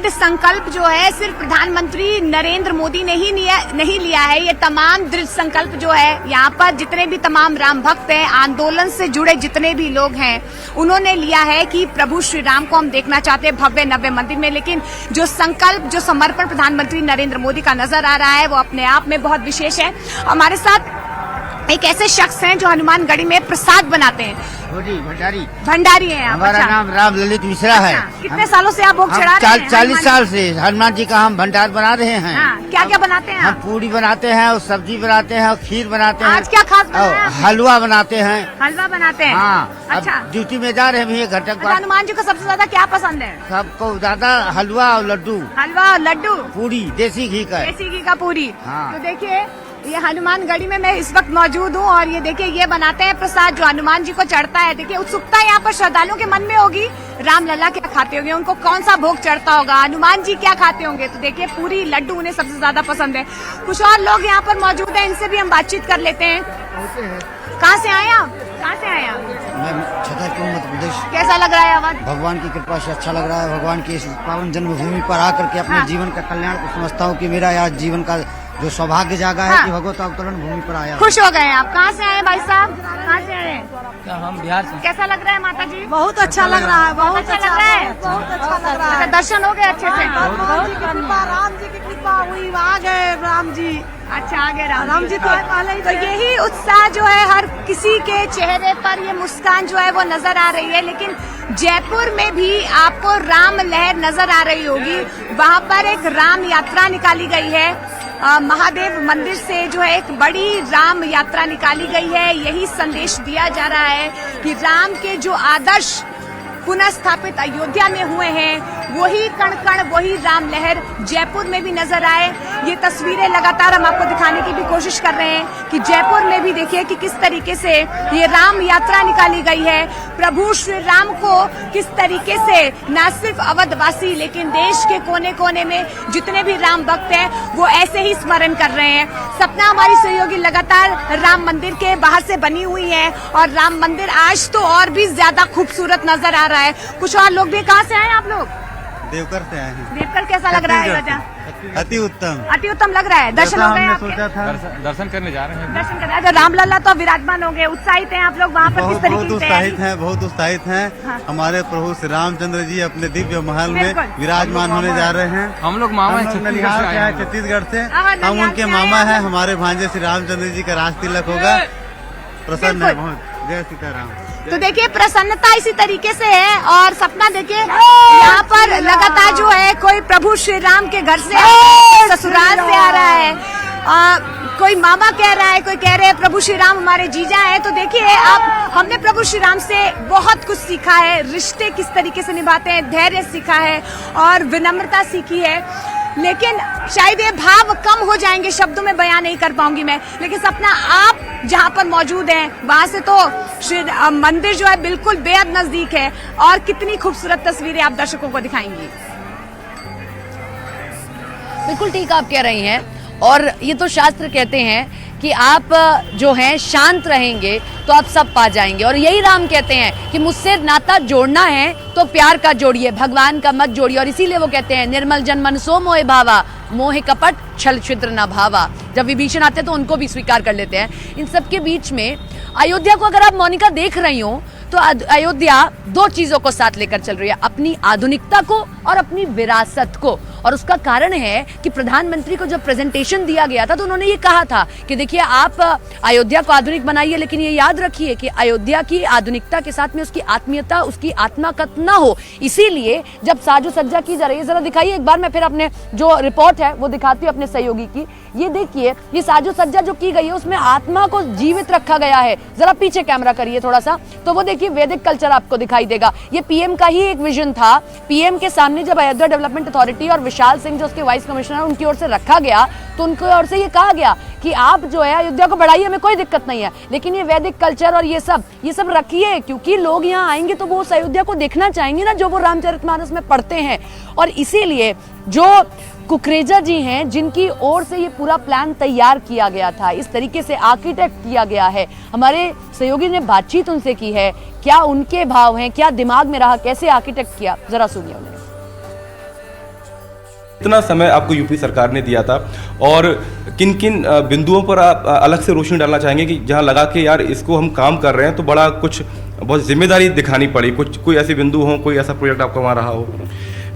दृढ़ संकल्प जो है सिर्फ प्रधानमंत्री नरेंद्र मोदी ने ही नहीं लिया है, ये तमाम दृढ़ संकल्प जो है यहाँ पर जितने भी तमाम राम भक्त हैं, आंदोलन से जुड़े जितने भी लोग हैं, उन्होंने लिया है कि प्रभु श्री राम को हम देखना चाहते हैं भव्य नव्य मंदिर में। लेकिन जो संकल्प, जो समर्पण प्रधानमंत्री नरेंद्र मोदी का नजर आ रहा है वो अपने आप में बहुत विशेष है। हमारे साथ एक ऐसे शख्स हैं जो हनुमानगढ़ी में प्रसाद बनाते हैं, भंडारी हैं। हमारा नाम राम ललित मिश्रा है। कितने सालों से आप भोग चढ़ा रहे हैं? 40 साल से हनुमान जी का हम भंडार बना रहे हैं। क्या क्या बनाते हैं? हम पूरी बनाते हैं और सब्जी बनाते हैं और खीर बनाते हैं। आज क्या खास बनाया? हलवा बनाते हैं। हलवा बनाते हैं। हाँ, अच्छा। ड्यूटी में जा रहे हैं घटक। हनुमान जी को सबसे ज्यादा क्या पसंद है? सबको ज्यादा हलवा और लड्डू। हलवा और लड्डू, पूरी देसी घी का। देसी घी का पूरी। हाँ। तो देखिए ये हनुमानगढ़ी में मैं इस वक्त मौजूद हूँ और ये देखिए ये बनाते हैं प्रसाद जो हनुमान जी को चढ़ता है। देखिए उत्सुकता यहाँ पर श्रद्धालुओं के मन में होगी, राम लला क्या खाते होंगे, उनको कौन सा भोग चढ़ता होगा, हनुमान जी क्या खाते होंगे। तो देखिए पूरी लड्डू उन्हें सबसे ज्यादा पसंद है। कुछ और लोग यहाँ पर मौजूद हैं, इनसे भी हम बातचीत कर लेते हैं। कहाँ से आए आप? कहाँ से आए आप? मैं छतरपुर मध्य प्रदेश। कैसा लग रहा है आवाज? भगवान की कृपा से अच्छा लग रहा है। भगवान की इस पावन जन्मभूमि पर आकर के अपने जीवन का कल्याण को समझता हूँ कि मेरा आज जीवन का जो सौभाग्य जागा है कि भगवत अवतरण भूमि पर आया। खुश हो गए हैं आप? कहाँ से आए भाई साहब? कहाँ से आए? क्या हम बिहार से। कैसा लग रहा है माता जी? बहुत अच्छा लग रहा है, बहुत अच्छा लग रहा है, बहुत अच्छा लग रहा है। दर्शन हो गए अच्छे से? राम जी की कृपा हुई, आ गए राम जी। अच्छा आ गए राम जी। तो यही उत्साह जो है हर किसी के चेहरे पर, ये मुस्कान जो है वो नजर आ रही है। लेकिन जयपुर में भी आपको राम लहर नजर आ रही होगी। वहाँ पर एक राम यात्रा निकाली गई है, महादेव मंदिर से जो है एक बड़ी राम यात्रा निकाली गई है। यही संदेश दिया जा रहा है कि राम के जो आदर्श पुनः स्थापित अयोध्या में हुए हैं वही कण कण, वही राम लहर जयपुर में भी नजर आए। ये तस्वीरें लगातार हम आपको दिखाने की भी कोशिश कर रहे हैं कि जयपुर में भी देखिए कि किस तरीके से ये राम यात्रा निकाली गई है। प्रभु श्री राम को किस तरीके से न सिर्फ अवधवासी लेकिन देश के कोने कोने में जितने भी राम भक्त हैं वो ऐसे ही स्मरण कर रहे हैं। सपना हमारी सहयोगी लगातार राम मंदिर के बाहर से बनी हुई है और राम मंदिर आज तो और भी ज्यादा खूबसूरत नजर आ रहा है। कुछ और लोग भी। कहाँ से आए आप लोग? देवकर से आए हैं। देवकर कैसा लग रहा है? अति उत्तम, अति उत्तम लग रहा है। दर्शन हो गए आपके? दर्शन करने जा रहे हैं। दर्शन करने। तो रामलला तो विराजमान हो गए, उत्साहित हैं आप लोग वहाँ पर? किस तरीके से? बहुत उत्साहित हैं। हमारे प्रभु श्री रामचंद्र जी अपने दिव्य महल में विराजमान होने जा रहे हैं। हम लोग मामा छत्तीसगढ़ से, हम उनके मामा हैं। हमारे भांजे श्री रामचंद्र जी का राज तिलक होगा। प्रसन्न है बहुत। जय सीताराम। तो देखिए प्रसन्नता इसी तरीके से है। और सपना देखिए यहाँ पर लगातार जो है कोई प्रभु श्री राम के घर से ससुराल से आ रहा है, कोई मामा कह रहा है, कोई कह रहे हैं प्रभु श्री राम हमारे जीजा है। तो देखिए आप, हमने प्रभु श्री राम से बहुत कुछ सीखा है, रिश्ते किस तरीके से निभाते हैं, धैर्य सीखा है और विनम्रता सीखी है। लेकिन शायद ये भाव कम हो जाएंगे, शब्दों में बयान नहीं कर पाऊंगी मैं। लेकिन सपना आप जहाँ पर मौजूद हैं वहाँ से तो श्री मंदिर जो है बिल्कुल बेहद नजदीक है और कितनी खूबसूरत तस्वीरें आप दर्शकों को दिखाएंगी। बिल्कुल ठीक आप कह रही हैं। और ये तो शास्त्र कहते हैं कि आप जो हैं शांत रहेंगे तो आप सब पा जाएंगे। और यही राम कहते हैं कि मुझसे नाता जोड़ना है तो प्यार का जोड़िए, भगवान का मत जोड़िए। और इसीलिए वो कहते हैं निर्मल जन मन सो मोहे भावा, मोहे कपट छल छिद्र न भावा। जब विभीषण आते हैं तो उनको भी स्वीकार कर लेते हैं। इन सब के बीच में अयोध्या को अगर आप मोनिका देख रही हो तो अयोध्या दो चीजों को साथ लेकर चल रही है, अपनी आधुनिकता को और अपनी विरासत को। और उसका कारण है कि प्रधानमंत्री को जब प्रेजेंटेशन दिया गया था तो उन्होंने ये कहा था कि देखिए आप अयोध्या को आधुनिक बनाइए, लेकिन ये याद रखिए कि अयोध्या की आधुनिकता के साथ में उसकी आत्मीयता, उसकी आत्माकत ना हो। इसीलिए जब साजो सज्जा की जा रही है, जरा दिखाइए एक बार, मैं फिर अपने जो रिपोर्ट है वो दिखाती हूँ अपने सहयोगी की। ये देखिए ये साजो सज्जा जो की गई है उसमें आत्मा को जीवित रखा गया है। जरा पीछे कैमरा करिए थोड़ा सा, तो वो देखिए वैदिक कल्चर आपको दिखाई देगा। ये पीएम का ही एक विजन था। पीएम के सामने जब अयोध्या डेवलपमेंट अथॉरिटी और विशाल सिंह जो उसके वाइस कमिश्नर उनकी ओर से रखा गया तो उनकी ओर से ये कहा गया कि आप जो है अयोध्या को बढ़ाइए, हमें कोई दिक्कत नहीं है, लेकिन ये वैदिक कल्चर और ये सब रखिए, क्योंकि लोग यहाँ आएंगे तो वो उस अयोध्या को देखना चाहेंगे ना जो वो रामचरितमानस में पढ़ते हैं। और इसीलिए जो कुकरेजा जी हैं जिनकी ओर से ये पूरा प्लान तैयार किया गया था, इस तरीके से आर्किटेक्ट किया गया है। हमारे सहयोगी ने बातचीत उनसे की है, क्या उनके भाव हैं, क्या दिमाग में रहा, कैसे आर्किटेक्ट किया, जरा सुनिए उन्हें। कितना समय आपको यूपी सरकार ने दिया था और किन किन बिंदुओं पर आप अलग से रोशनी डालना चाहेंगे कि जहां लगा कि यार इसको हम काम कर रहे हैं तो बड़ा कुछ बहुत जिम्मेदारी दिखानी पड़ी, कुछ कोई ऐसे बिंदु हो, कोई ऐसा प्रोजेक्ट आपका वहाँ रहा हो?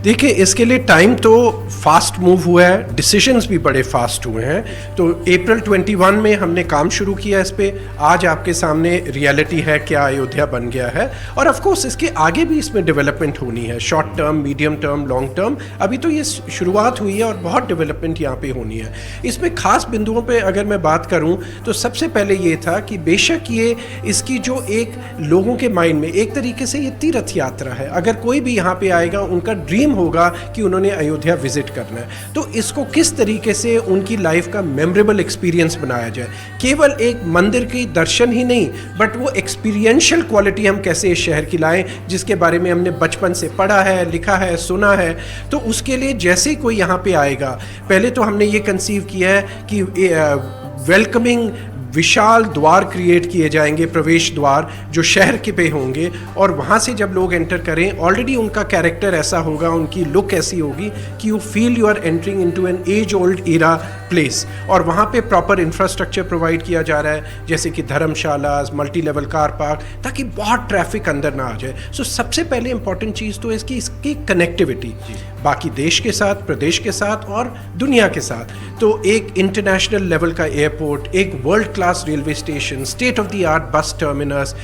देखिए, इसके लिए टाइम तो फास्ट मूव हुआ है, डिसीजंस भी बड़े फास्ट हुए हैं। तो अप्रैल 21 में हमने काम शुरू किया इस पे। आज आपके सामने रियलिटी है, क्या अयोध्या बन गया है। और ऑफ कोर्स इसके आगे भी इसमें डेवलपमेंट होनी है, short term, medium term, long term. अभी तो ये शुरुआत हुई है और बहुत डेवलपमेंट यहाँ पे होनी है। इसमें खास बिंदुओं पे अगर मैं बात करूँ तो सबसे पहले ये था कि बेशक ये इसकी जो एक लोगों के माइंड में एक तरीके से ये तीर्थ यात्रा है। अगर कोई भी यहाँ पे आएगा उनका ड्रीम होगा कि उन्होंने अयोध्या विजिट करना है, तो इसको किस तरीके से उनकी लाइफ का मेमोरेबल एक्सपीरियंस बनाया जाए। केवल एक मंदिर की दर्शन ही नहीं, बट वो एक्सपीरियंशियल क्वालिटी हम कैसे इस शहर की लाएं, जिसके बारे में हमने बचपन से पढ़ा है, लिखा है, सुना है। तो उसके लिए जैसे ही कोई यहाँ पे आएगा, पहले तो हमने ये कंसीव किया है कि वेलकमिंग विशाल द्वार क्रिएट किए जाएंगे, प्रवेश द्वार जो शहर के पे होंगे, और वहाँ से जब लोग एंटर करें ऑलरेडी उनका कैरेक्टर ऐसा होगा, उनकी लुक ऐसी होगी कि you feel you are entering into an age old era place. और वहाँ पे प्रॉपर इंफ्रास्ट्रक्चर प्रोवाइड किया जा रहा है, जैसे कि धर्मशाला, मल्टी लेवल कार पार्क, ताकि बहुत ट्रैफिक अंदर ना आ जाए। सो सबसे पहले इंपॉर्टेंट चीज़ तो इसकी कनेक्टिविटी बाकी देश के साथ, प्रदेश के साथ और दुनिया के साथ। तो एक इंटरनेशनल लेवल का एयरपोर्ट, एक world class railway station, state of the art bus terminus,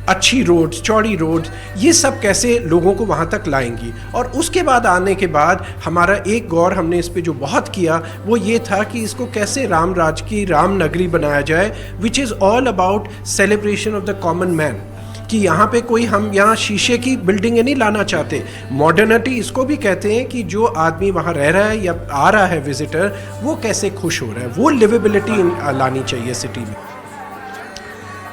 अच्छी रोड्स, चौड़ी रोड्स, ये सब कैसे लोगों को वहाँ तक लाएंगी। और उसके बाद आने के बाद हमारा एक गौर हमने इस पे जो बहुत किया वो ये था कि इसको कैसे राम राज की राम नगरी बनाया जाए, which is all about celebration of the common man. कि यहाँ पे कोई हम यहाँ शीशे की बिल्डिंगें नहीं लाना चाहते। मॉडर्निटी इसको भी कहते हैं कि जो आदमी वहाँ रह रहा है या आ रहा है विजिटर, वो कैसे खुश हो रहा है, वो लिवेबिलिटी लानी चाहिए सिटी में।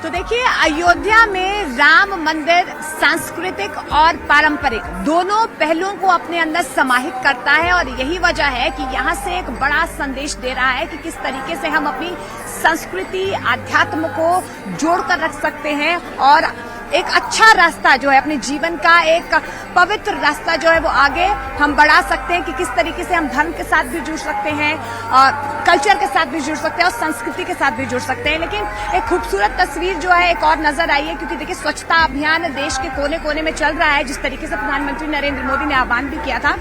तो देखिए, अयोध्या में राम मंदिर सांस्कृतिक और पारंपरिक दोनों पहलुओं को अपने अंदर समाहित करता है, और यही वजह है कि यहाँ से एक बड़ा संदेश दे रहा है कि किस तरीके से हम अपनी संस्कृति, आध्यात्म को जोड़कर रख सकते हैं और एक अच्छा रास्ता जो है अपने जीवन का, एक पवित्र रास्ता जो है वो आगे हम बढ़ा सकते हैं कि किस तरीके से हम धर्म के साथ भी जुड़ सकते हैं और कल्चर के साथ भी जुड़ सकते हैं और संस्कृति के साथ भी जुड़ सकते हैं। लेकिन एक खूबसूरत तस्वीर जो है एक और नजर आई है, क्योंकि देखिए स्वच्छता अभियान देश के कोने कोने में चल रहा है, जिस तरीके से प्रधानमंत्री नरेंद्र मोदी ने आह्वान भी किया था।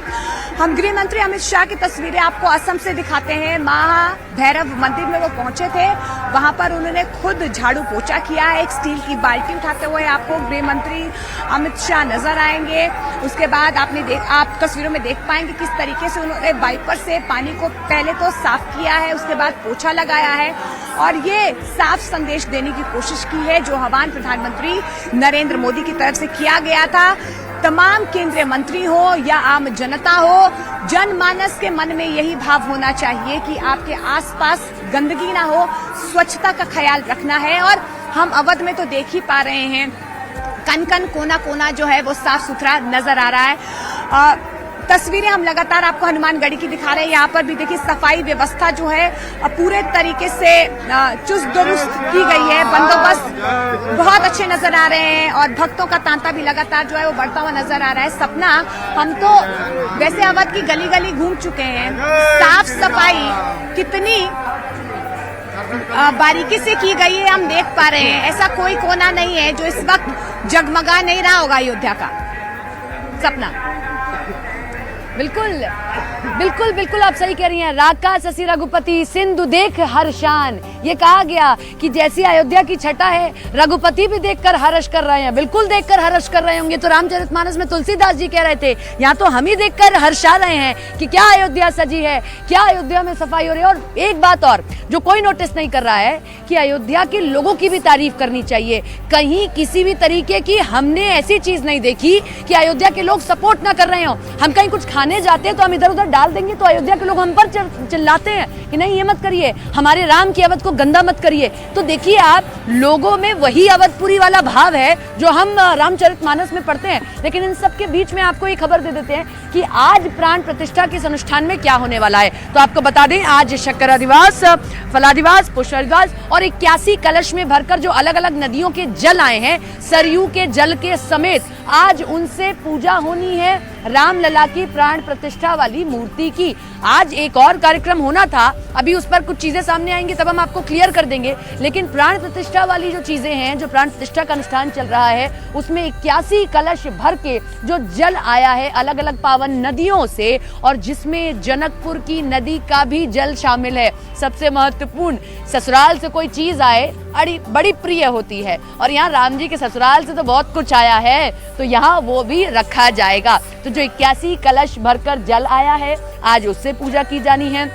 हम गृह मंत्री अमित शाह की तस्वीरें आपको असम से दिखाते हैं। महाभैरव मंदिर में वो पहुंचे थे, वहां पर उन्होंने खुद झाड़ू पोछा किया है, एक स्टील की बाल्टी उठाते हुए आपको गृह मंत्री अमित शाह नजर आएंगे। उसके बाद आप तस्वीरों में देख पाएंगे किस तरीके से उन्होंने वाइपर से पानी को पहले तो साफ किया है, उसके बाद पोछा लगाया है और ये साफ संदेश देने की कोशिश की है जो आह्वान प्रधानमंत्री नरेंद्र मोदी की तरफ से किया गया था। तमाम केंद्रीय मंत्री हो या आम जनता हो, जनमानस के मन में यही भाव होना चाहिए कि आपके आसपास गंदगी ना हो, स्वच्छता का ख्याल रखना है। और हम अवध में तो देख ही पा रहे हैं, कन कन कोना कोना जो है वो साफ सुथरा नजर आ रहा है। तस्वीरें हम लगातार आपको हनुमानगढ़ी की दिखा रहे हैं। यहाँ पर भी देखिए सफाई व्यवस्था जो है पूरे तरीके से चुस्त दुरुस्त की गई है, बंदोबस्त बहुत अच्छे नजर आ रहे हैं और भक्तों का तांता भी लगातार जो है वो बढ़ता हुआ नजर आ रहा है। सपना, हम तो वैसे अवध की गली गली घूम चुके हैं, साफ सफाई कितनी बारीकी से की गई है हम देख पा रहे हैं। ऐसा कोई कोना नहीं है जो इस वक्त जगमगा नहीं रहा होगा अयोध्या का। सपना, बिल्कुल बिल्कुल बिल्कुल आप सही कह रही हैं। राका शशि रघुपति सिंधु देख हर शान, ये कहा गया कि जैसी अयोध्या की छटा है, रघुपति भी देखकर हर्ष कर रहे हैं। बिल्कुल देखकर हर्ष कर रहे होंगे। तो रामचरितमानस में तुलसीदास जी कह रहे थे, यहाँ तो हम ही देखकर हर्षा रहे हैं कि क्या अयोध्या सजी है, क्या अयोध्या में सफाई हो रही है। और एक बात और जो कोई नोटिस नहीं कर रहा है कि अयोध्या के लोगों की भी तारीफ करनी चाहिए। कहीं किसी भी तरीके की हमने ऐसी चीज नहीं देखी कि अयोध्या के लोग सपोर्ट ना कर रहे हो। हम कहीं कुछ खाने जाते हैं तो हम इधर उधर डाल देंगे तो अयोध्या के लोग हम पर चिल्लाते हैं कि नहीं ये मत करिए, हमारे राम की अवध को गंदा मत करिए। तो देखिए आप, लोगों में वही अवधपुरी वाला भाव है जो हम रामचरितमानस में पढ़ते हैं। लेकिन इन सब के बीच में आपको ये खबर दे देते हैं कि आज प्राण प्रतिष्ठा के इस अनुष्ठान में क्या होने वाला है। तो आपको बता दें, आज शक्करा दिवस, फला दिवस, पुष्प दिवस और 81 कलश में भरकर जो अलग अलग नदियों के जल आए हैं, सरयू के जल के समेत आज उनसे पूजा होनी है राम लला की प्राण प्रतिष्ठा वाली मूर्ति की। आज एक और कार्यक्रम होना था, अभी उस पर कुछ चीजें सामने आएंगी तब हम आपको क्लियर कर देंगे, लेकिन प्राण प्रतिष्ठा वाली जो चीजें हैं, जो प्राण प्रतिष्ठा का अनुष्ठान चल रहा है, उसमें 81 कलश भर के जो जल आया है अलग अलग पावन नदियों से, और जिसमें जनकपुर की नदी का भी जल शामिल है। सबसे महत्वपूर्ण, ससुराल से कोई चीज आए बड़ी प्रिय होती है, और यहाँ राम जी के ससुराल से तो बहुत कुछ आया है, तो यहाँ वो भी रखा जाएगा। तो जो 81 कलश भरकर जल आया है, आज उससे पूजा की जानी है।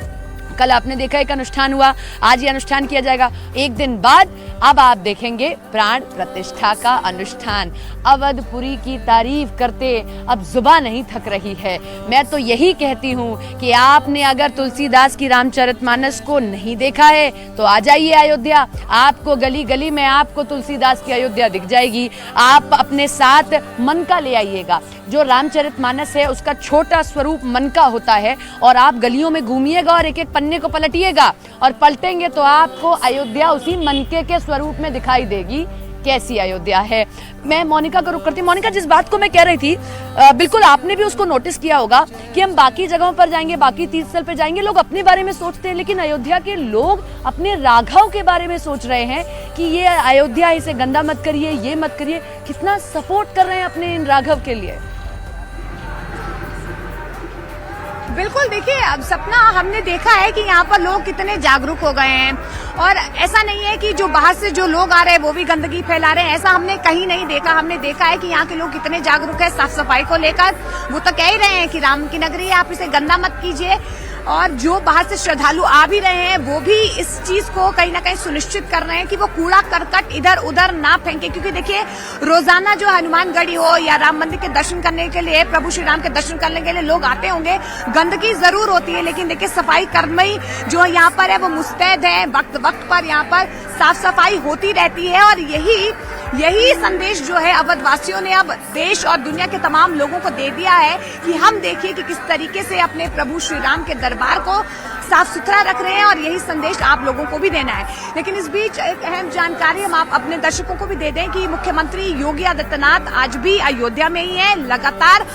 कल आपने देखा एक अनुष्ठान हुआ, आज ये अनुष्ठान किया जाएगा। एक दिन बाद अब आप देखेंगे प्राण प्रतिष्ठा का अनुष्ठान। अवधपुरी की तारीफ करते अब जुबान नहीं थक रही है। मैं तो यही कहती हूँ कि आपने अगर तुलसीदास की रामचरितमानस को नहीं देखा है तो आ जाइए अयोध्या। आपको गली गली में आपको तुलसीदास की अयोध्या दिख जाएगी। आप अपने साथ मन का ले आइएगा। जो रामचरितमानस है उसका छोटा स्वरूप मन का होता है, और आप गलियों में घूमिएगा और एक एक पन्ने को पलटिएगा, और पलटेंगे तो आपको अयोध्या उसी मनके के स्वरूप में दिखाई देगी। कैसी अयोध्या है। मैं मोनिका को रुक करती। मोनिका, जिस बात को मैं कह रही थी, बिल्कुल आपने भी उसको नोटिस किया होगा कि हम बाकी जगहों पर जाएंगे, बाकी तीर्थ स्थल पे जाएंगे, लोग अपने बारे में सोचते हैं, लेकिन अयोध्या के लोग अपने राघव के बारे में सोच रहे हैं कि ये अयोध्या, इसे गंदा मत करिए, ये मत करिए। कितना सपोर्ट कर रहे हैं अपने इन राघव के लिए। बिल्कुल, देखिए अब सपना हमने देखा है कि यहाँ पर लोग कितने जागरूक हो गए हैं, और ऐसा नहीं है कि जो बाहर से जो लोग आ रहे हैं वो भी गंदगी फैला रहे हैं, ऐसा हमने कहीं नहीं देखा। हमने देखा है कि यहाँ के लोग कितने जागरूक है साफ सफाई को लेकर। वो तो कह ही रहे हैं कि राम की नगरी है, आप इसे गंदा मत कीजिए, और जो बाहर से श्रद्धालु आ भी रहे हैं वो भी इस चीज को कहीं ना कहीं सुनिश्चित कर रहे हैं कि वो कूड़ा करकट इधर उधर ना फेंके, क्योंकि देखिए रोजाना जो हनुमानगढ़ी हो या राम मंदिर के दर्शन करने के लिए, प्रभु श्री राम के दर्शन करने के लिए लोग आते होंगे। गंदगी जरूर होती है, लेकिन देखिए सफाई कर्मी जो यहाँ पर है वो मुस्तैद है, वक्त वक्त पर यहाँ पर साफ सफाई होती रहती है। और यही संदेश जो है अवधवासियों ने अब देश और दुनिया के तमाम लोगों को दे दिया है कि हम देखिए कि किस तरीके से अपने प्रभु श्री राम के दरबार को साफ सुथरा रख रहे हैं, और यही संदेश आप लोगों को भी देना है। लेकिन इस बीच एक अहम जानकारी हम आप अपने दर्शकों को भी दे दें कि मुख्यमंत्री योगी आदित्यनाथ आज भी अयोध्या में ही है। लगातार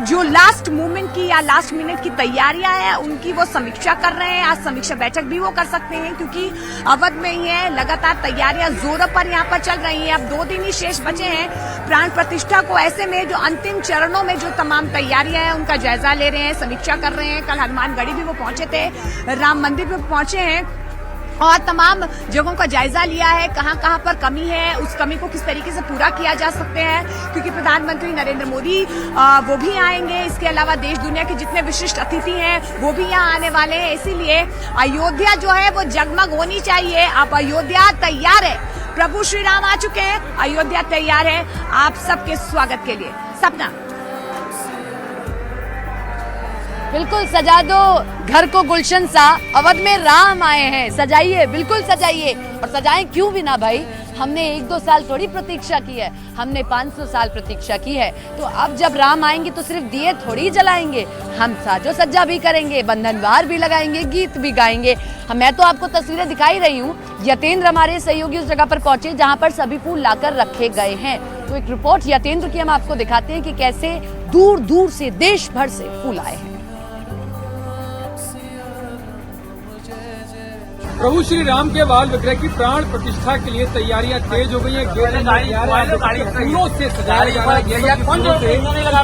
जो लास्ट मोमेंट की या लास्ट मिनट की तैयारियां हैं उनकी वो समीक्षा कर रहे हैं। आज समीक्षा बैठक भी वो कर सकते हैं क्योंकि अवध में ही है। लगातार तैयारियां जोरों पर यहाँ पर चल रही हैं। अब 2 दिन ही शेष बचे हैं प्राण प्रतिष्ठा को। ऐसे में जो अंतिम चरणों में जो तमाम तैयारियां हैं उनका जायजा ले रहे हैं, समीक्षा कर रहे हैं। कल हनुमानगढ़ी भी वो पहुंचे थे, राम मंदिर पे पहुंचे हैं और तमाम जगहों का जायजा लिया है। कहां पर कमी है, उस कमी को किस तरीके से पूरा किया जा सकते हैं, क्योंकि प्रधानमंत्री नरेंद्र मोदी वो भी आएंगे। इसके अलावा देश दुनिया के जितने विशिष्ट अतिथि हैं वो भी यहाँ आने वाले हैं। इसीलिए अयोध्या जो है वो जगमग होनी चाहिए। अब अयोध्या तैयार है, प्रभु श्री राम आ चुके हैं, अयोध्या तैयार है आप सबके स्वागत के लिए। सपना, बिल्कुल सजा दो घर को गुलशन सा, अवध में राम आए हैं, सजाइए, बिल्कुल सजाइए। और सजाएं क्यों भी ना भाई, हमने 1-2 साल थोड़ी प्रतीक्षा की है, हमने 500 साल प्रतीक्षा की है। तो अब जब राम आएंगे तो सिर्फ दिए थोड़ी जलाएंगे, हम साजो सज्जा भी करेंगे, बंधनवार भी लगाएंगे, गीत भी गाएंगे। मैं तो आपको तस्वीरें दिखाई रही हूँ। यतेंद्र हमारे सहयोगी उस जगह पर पहुंचे जहां पर सभी फूल लाकर रखे गए हैं। तो एक रिपोर्ट यतेंद्र की हम आपको दिखाते हैं कि कैसे दूर दूर से, देश भर से फूल आए हैं। प्रभु श्री राम के बाल विग्रह की प्राण प्रतिष्ठा के लिए तैयारियां तेज हो गई हैं। गेट फूलों से सजाया जा रहा है, फूलों से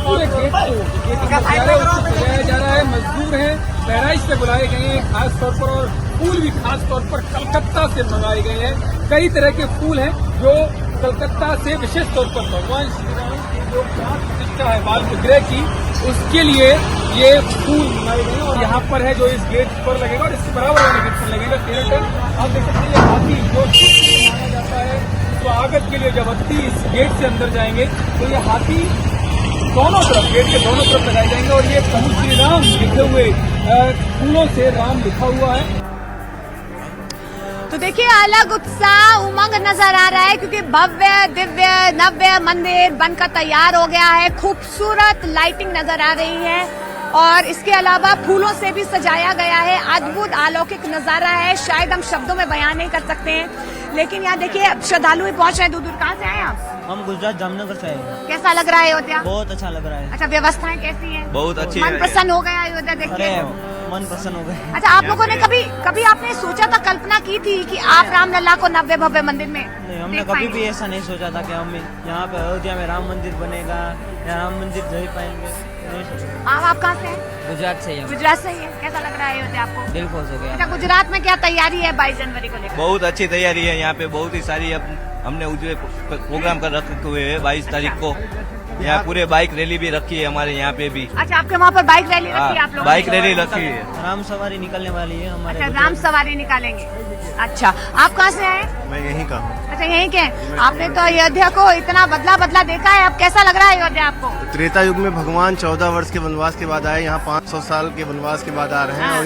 पूरे गेट को सजाया जा रहा है। मजदूर हैं, बहराइच से बुलाए गए हैं खास तौर पर, और फूल भी खास तौर पर कलकत्ता से मंगाए गए हैं। कई तरह के फूल हैं जो कलकत्ता से विशेष तौर पर भगवान श्री राम की जो प्राण प्रतिष्ठा है बाल विग्रह की, उसके लिए ये फूल मंगाए गए हैं। और यहाँ पर है जो इस गेट पर लगेगा और इसके बराबर वाले गेट पर लगेगा 13 टन। आप देख सकते हैं हाथी जो माना जाता है स्वागत के लिए, जब अतिथि इस गेट से अंदर जाएंगे तो ये हाथी दोनों तरफ, गेट के दोनों तरफ लगाए जाएंगे। और ये प्रभु श्री राम लिखे हुए फूलों से राम लिखा हुआ है। तो देखिए अलग उत्साह, उमंग नजर आ रहा है क्योंकि भव्य दिव्य नव्य मंदिर बनकर तैयार हो गया है। खूबसूरत लाइटिंग नजर आ रही है और इसके अलावा फूलों से भी सजाया गया है। अद्भुत अलौकिक नजारा है, शायद हम शब्दों में बयान नहीं कर सकते हैं। लेकिन यहाँ देखिए श्रद्धालु भी पहुँच रहे हैं दूर दूर। कहाँ से आए आप? हम गुजरात जामनगर से आए। कैसा लग रहा है अयोध्या? बहुत अच्छा लग रहा है। अच्छा, व्यवस्थाएं कैसी है? बहुत अच्छी मन प्रसन्न हो गया अयोध्या देख के? मन प्रसन्न हो गए। अच्छा, आप लोगों ने कभी आपने सोचा था, कल्पना की थी कि आप रामलला को नव्य भव्य मंदिर में नहीं, हमने देख कभी पाएंगे? भी ऐसा नहीं सोचा था कि हम यहाँ पे अयोध्या में राम मंदिर बनेगा या राम मंदिर देख पाएंगे, नहीं सोचा। आप कहाँ से हैं? गुजरात से ही हम। गुजरात से ही है। कैसा लग रहा है अयोध्या आपको? दिल खुश हो गया। अच्छा, गुजरात में क्या तैयारी है 22 जनवरी को लेकर? बहुत अच्छी तैयारी है यहाँ पे, बहुत ही सारी हमने प्रोग्राम कर रखे हुए है 22 तारीख को। यहाँ पूरे बाइक रैली भी रखी है हमारे यहाँ पे भी। अच्छा, आपके वहाँ पर बाइक रैली रखी है आप लोगों ने? बाइक रैली रखी है। राम सवारी निकलने वाली है हमारे। अच्छा, राम सवारी निकालेंगे। अच्छा, आप कहाँ से आए? मैं यहीं का हूँ। अच्छा, यहीं के? आपने तो अयोध्या को इतना बदला देखा है, अब कैसा लग रहा है अयोध्या आपको? त्रेता युग में भगवान 14 वर्ष के वनवास के बाद आए, यहाँ 500 साल के वनवास के बाद आ रहे हैं और